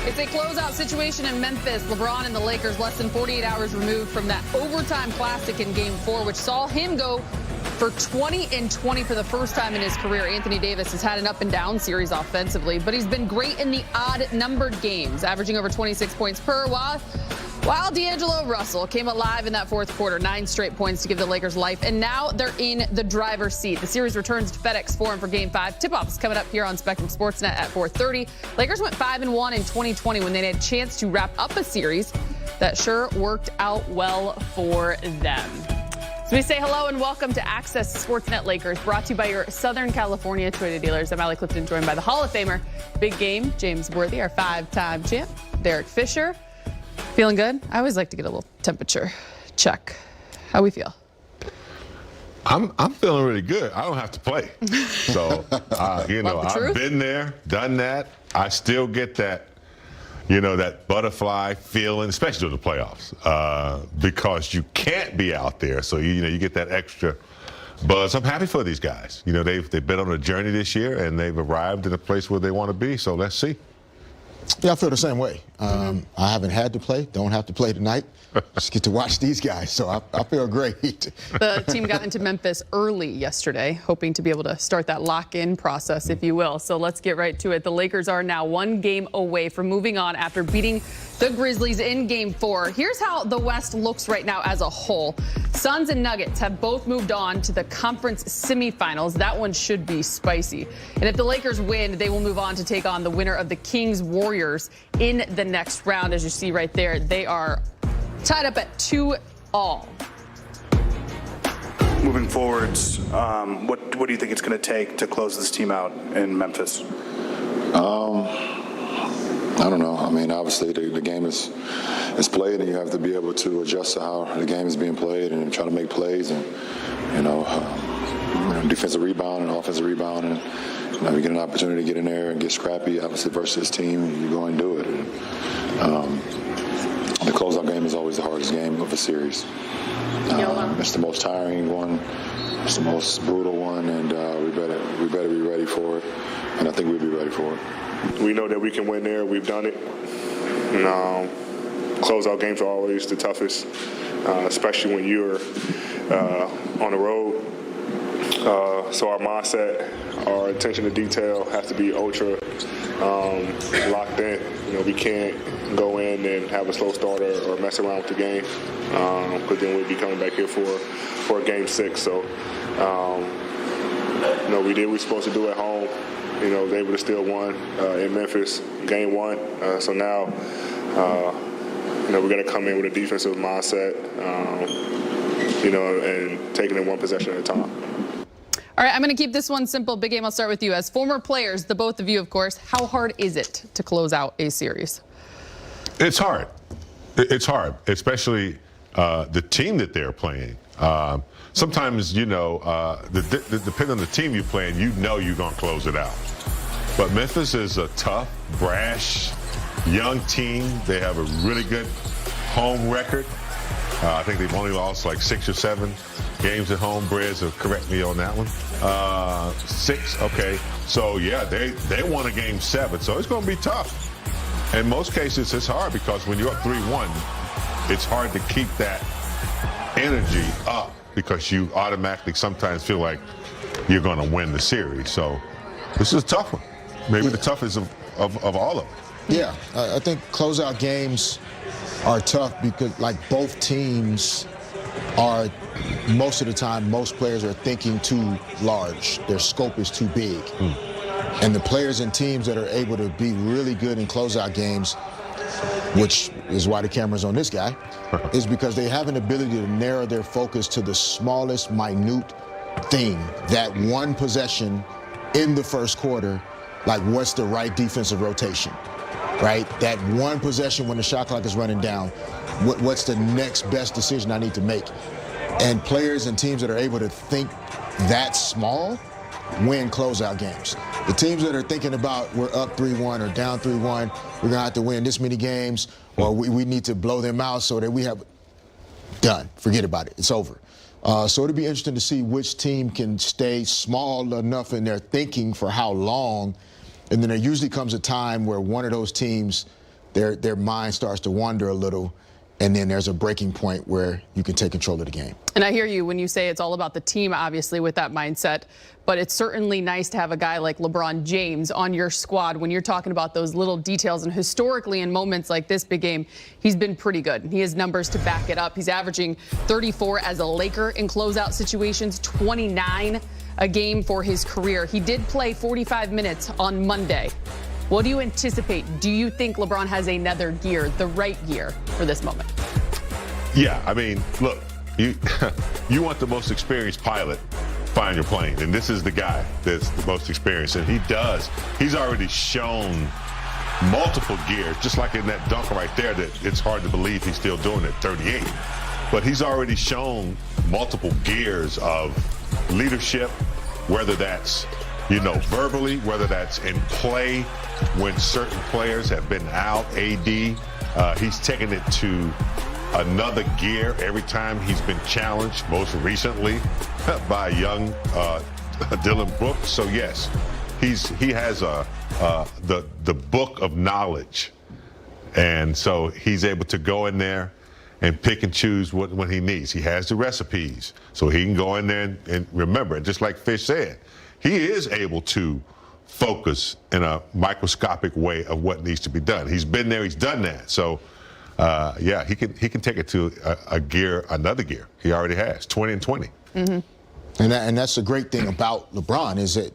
It's a closeout situation in Memphis. LeBron and the Lakers less than 48 hours removed from that overtime classic in Game 4, which saw him go for 20-20 for the first time in his career. Anthony Davis has had an up-and-down series offensively, but he's been great in the odd-numbered games, averaging over 26 points per while D'Angelo Russell came alive in that fourth quarter, 9 straight points to give the Lakers life, and now they're in the driver's seat. The series returns to FedEx Forum for Game 5. Tip-off is coming up here on Spectrum Sportsnet at 4:30. Lakers went 5-1 in 2020 when they had a chance to wrap up a series that sure worked out well for them. So we say hello and welcome to Access Sportsnet Lakers, brought to you by your Southern California Toyota dealers. I'm Allie Clifton, joined by the Hall of Famer, Big Game, James Worthy, our 5-time champ, Derek Fisher. Feeling good? I always like to get a little temperature check. How we feel? I'm feeling really good. I don't have to play. So, I've been there, done that. I still get that, that butterfly feeling, especially during the playoffs, because you can't be out there. So, you get that extra buzz. I'm happy for these guys. They've been on a journey this year, and they've arrived in a place where they want to be. So let's see. Yeah, I feel the same way. I haven't had to play, don't have to play tonight. Just get to watch these guys, so I feel great. The team got into Memphis early yesterday, hoping to be able to start that lock-in process, if you will. So let's get right to it. The Lakers are now 1 game away from moving on after beating the Grizzlies in Game 4. Here's how the West looks right now as a whole. Suns and Nuggets have both moved on to the conference semifinals. That one should be spicy. And if the Lakers win, they will move on to take on the winner of the Kings Warriors in the next round. As you see right there, they are tied up at 2-all. Moving forwards, what do you think it's going to take to close this team out in Memphis? I don't know. I mean, obviously the game is played, and you have to be able to adjust to how the game is being played and try to make plays and defensive rebound and offensive rebound, and you get an opportunity to get in there and get scrappy, obviously versus this team, you go and do it. And, the closeout game is always the hardest game of a series. It's the most tiring one. It's the most brutal one, and we better be ready for it. And I think we'll be ready for it. We know that we can win there. We've done it. And, closeout games are always the toughest, especially when you're on the road. So our mindset, our attention to detail has to be ultra locked in. We can't go in and have a slow starter or mess around with the game, because then we'll be coming back here for a Game 6. So, we did what we were supposed to do at home. Was able to still win in Memphis, Game 1. So now, we're going to come in with a defensive mindset, and taking it one possession at a time. All right, I'm going to keep this one simple. Big Game, I'll start with you. As former players, the both of you, of course, how hard is it to close out a series? It's hard. It's hard, especially the team that they're playing. Sometimes, depending on the team you're playing, you're going to close it out. But Memphis is a tough, brash, young team. They have a really good home record. I think they've only lost like 6 or 7 games at home. Brez will correct me on that one. 6, okay. So, yeah, they won a Game 7, so it's going to be tough. In most cases, it's hard because when you're up 3-1, it's hard to keep that energy up because you automatically sometimes feel like you're going to win the series. So this is a tough one. Maybe the toughest of all of them. Yeah, I think closeout games are tough because, both teams are, most of the time, most players are thinking too large. Their scope is too big. And the players and teams that are able to be really good in closeout games, which is why the camera's on this guy, is because they have an ability to narrow their focus to the smallest, minute thing. That one possession in the first quarter, what's the right defensive rotation, right? That one possession when the shot clock is running down, what's the next best decision I need to make? And players and teams that are able to think that small win closeout games. The teams that are thinking about we're up 3-1 or down 3-1, we're going to have to win this many games, or we need to blow them out so that we have done. Forget about it. It's over. So it'll be interesting to see which team can stay small enough in their thinking for how long. And then there usually comes a time where one of those teams their mind starts to wander a little, and then there's a breaking point where you can take control of the game. And I hear you when you say it's all about the team, obviously, with that mindset. But it's certainly nice to have a guy like LeBron James on your squad when you're talking about those little details. And historically, in moments like this big game, he's been pretty good. He has numbers to back it up. He's averaging 34 as a Laker in closeout situations, 29 a game for his career. He did play 45 minutes on Monday. What do you anticipate? Do you think LeBron has another gear, the right gear, for this moment? Yeah, I mean, look, you want the most experienced pilot flying your plane, and this is the guy that's the most experienced, and he does. He's already shown multiple gears, just like in that dunk right there, that it's hard to believe he's still doing it, 38. But he's already shown multiple gears of leadership, whether that's, verbally, whether that's in play when certain players have been out, AD. He's taken it to another gear every time he's been challenged, most recently by young Dylan Brooks. So yes, he has the book of knowledge, and so he's able to go in there and pick and choose what he needs. He has the recipes, so he can go in there and remember. Just like Fish said, he is able to focus in a microscopic way of what needs to be done. He's been there, he's done that. So yeah, he can take it to another gear. He already has 20 and 20. Mm-hmm. And that's the great thing about LeBron is that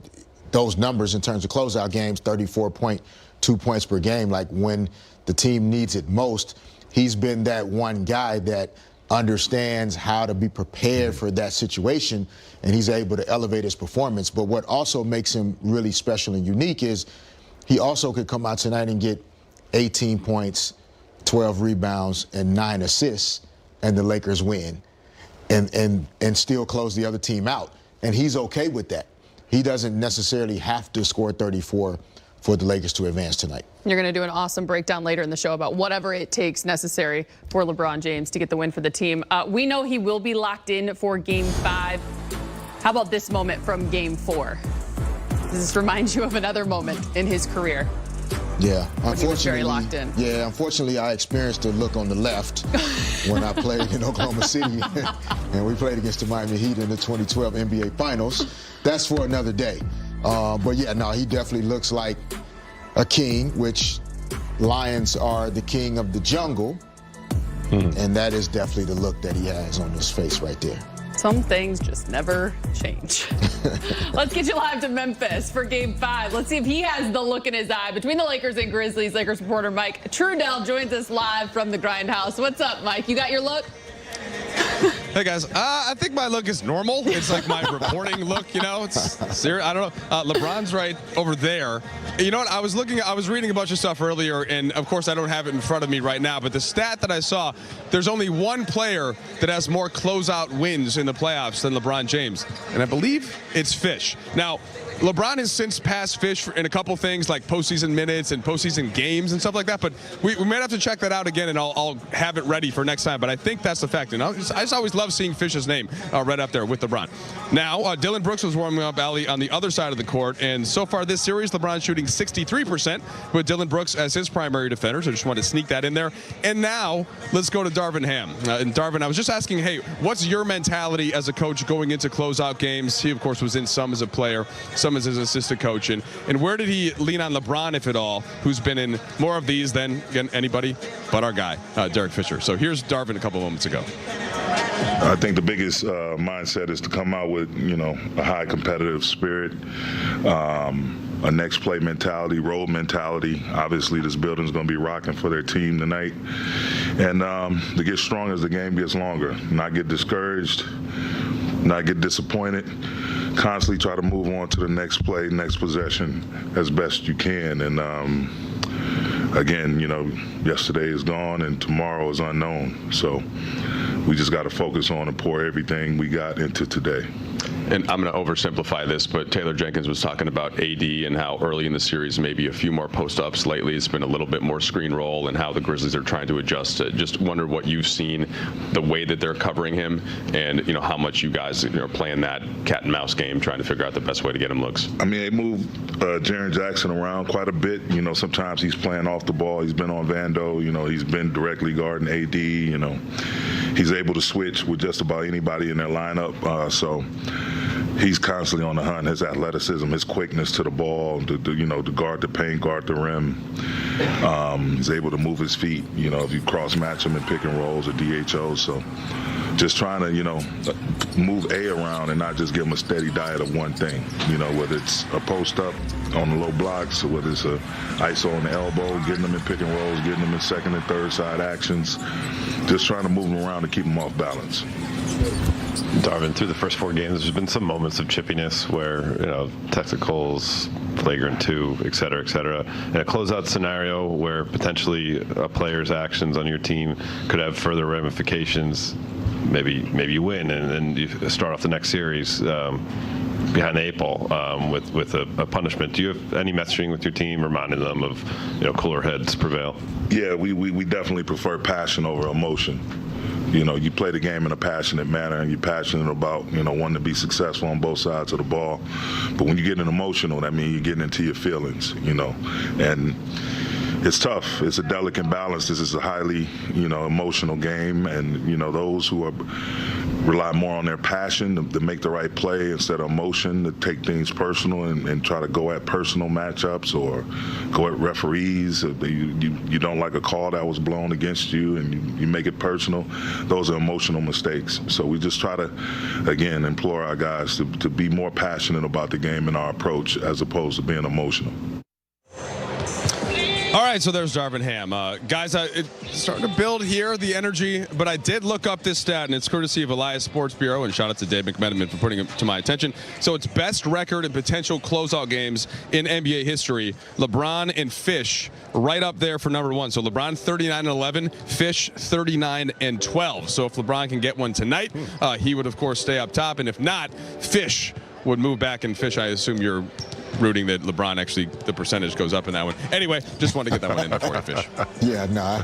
those numbers in terms of closeout games, 34.2 points per game, like when the team needs it most, he's been that one guy that understands how to be prepared for that situation, and he's able to elevate his performance. But what also makes him really special and unique is he also could come out tonight and get 18 points, 12 rebounds, and 9 assists, and the Lakers win, and still close the other team out. And he's okay with that. He doesn't necessarily have to score 34 for the Lakers to advance tonight. You're going to do an awesome breakdown later in the show about whatever it takes necessary for LeBron James to get the win for the team. We know he will be locked in for Game 5. How about this moment from Game 4? Does this remind you of another moment in his career? Yeah, unfortunately, he was very locked in. Yeah, unfortunately, I experienced the look on the left when I played in Oklahoma City, and we played against the Miami Heat in the 2012 NBA Finals. That's for another day. But yeah, no, he definitely looks like a king, which lions are the king of the jungle, and that is definitely the look that he has on his face right there. Some things just never change. Let's get you live to Memphis for Game 5. Let's see if he has the look in his eye between the Lakers and Grizzlies. Lakers reporter Mike Trudell joins us live from the Grindhouse. What's up, Mike? You got your look? Hey guys, I think my look is normal. It's like my reporting look, It's serious. I don't know. LeBron's right over there. You know what? I was reading a bunch of stuff earlier, and of course I don't have it in front of me right now. But the stat that I saw, there's only one player that has more closeout wins in the playoffs than LeBron James, and I believe it's Fish. Now, LeBron has since passed Fish in a couple things like postseason minutes and postseason games and stuff like that, but we might have to check that out again, and I'll have it ready for next time. But I think that's the fact. And I just always love seeing Fish's name right up there with LeBron. Now, Dylan Brooks was warming up Ali on the other side of the court, and so far this series, LeBron's shooting 63% with Dylan Brooks as his primary defender, so I just wanted to sneak that in there. And now, let's go to Darvin Ham. And Darvin, I was just asking, hey, what's your mentality as a coach going into closeout games? He, of course, was in some as a player, some as his assistant coach, and where did he lean on LeBron, if at all, who's been in more of these than anybody but our guy, Derek Fisher. So here's Darvin a couple moments ago. I think the biggest mindset is to come out with, a high competitive spirit, a next play mentality, role mentality. Obviously, this building's going to be rocking for their team tonight. And to get strong as the game gets longer, not get discouraged, not get disappointed, constantly try to move on to the next play, next possession as best you can. And again, yesterday is gone and tomorrow is unknown. So we just got to focus on and pour everything we got into today. and I'm going to oversimplify this, but Taylor Jenkins was talking about AD and how early in the series maybe a few more post-ups. Lately it's been a little bit more screen roll, and how the Grizzlies are trying to adjust to. Just wonder what you've seen, the way that they're covering him, and how much you guys are playing that cat and mouse game, trying to figure out the best way to get him looks. I mean, they move Jaren Jackson around quite a bit. Sometimes he's playing off the ball. He's been on Vando. He's been directly guarding AD. He's able to switch with just about anybody in their lineup. So he's constantly on the hunt. His athleticism, his quickness to the ball, to guard the paint, guard the rim. He's able to move his feet. If you cross match him in pick and rolls or DHOs. So just trying to move A around and not just give him a steady diet of one thing. Whether it's a post up on the low blocks, or whether it's a ISO on the elbow, getting them in pick and rolls, getting them in second and third side actions. Just trying to move them around to keep them off balance. Darvin, through the first 4 games, there's been some moments of chippiness where, technicals, flagrant 2, et cetera, et cetera. In a closeout scenario where potentially a player's actions on your team could have further ramifications, maybe you win and then you start off the next series behind the 8 ball with a punishment. Do you have any messaging with your team reminding them of, cooler heads prevail? Yeah, we definitely prefer passion over emotion. You play the game in a passionate manner, and you're passionate about, wanting to be successful on both sides of the ball. But when you get emotional, that means you're getting into your feelings, and it's tough. It's a delicate balance. This is a highly, emotional game, and, those who rely more on their passion to make the right play instead of emotion, to take things personal and try to go at personal matchups or go at referees. You don't like a call that was blown against you and you make it personal. Those are emotional mistakes. So we just try to, again, implore our guys to be more passionate about the game and our approach as opposed to being emotional. All right, so there's Darvin Ham. Guys, it's starting to build here, the energy, but I did look up this stat, and it's courtesy of Elias Sports Bureau, and shout out to Dave McMenamin for putting it to my attention. So it's best record in potential closeout games in NBA history. LeBron and Fish right up there for number 1. So LeBron 39-11, Fish 39-12. So if LeBron can get one tonight, he would, of course, stay up top, and if not, Fish would move back, and Fish, I assume you're rooting that LeBron actually, the percentage goes up in that one. Anyway, just wanted to get that one in before you, Fish. Yeah, nah.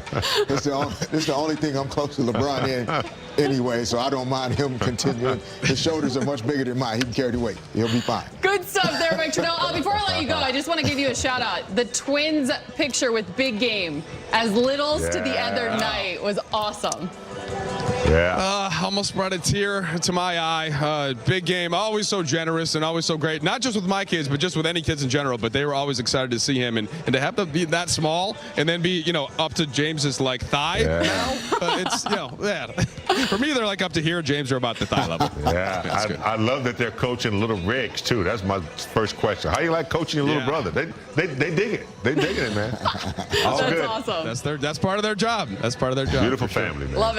It's the only thing I'm close to LeBron in anyway, so I don't mind him continuing. His shoulders are much bigger than mine. He can carry the weight. He'll be fine. Good stuff there, Mike Trudell. Before I let you go, I just want to give you a shout out. The Twins picture with Big Game as Littles to the other night was awesome. Yeah. Almost brought a tear to my eye. Big Game, always so generous and always so great. Not just with my kids, but just with any kids in general. But they were always excited to see him, and to have to be that small and then be up to James's thigh now. It's for me they're up to here. James are about the thigh level. Yeah, I love that they're coaching little Riggs too. That's my first question. How you like coaching your little brother? They dig it. They digging it, man. All That's good. awesome. That's part of their job. That's part of their job. Beautiful family, man. Love it.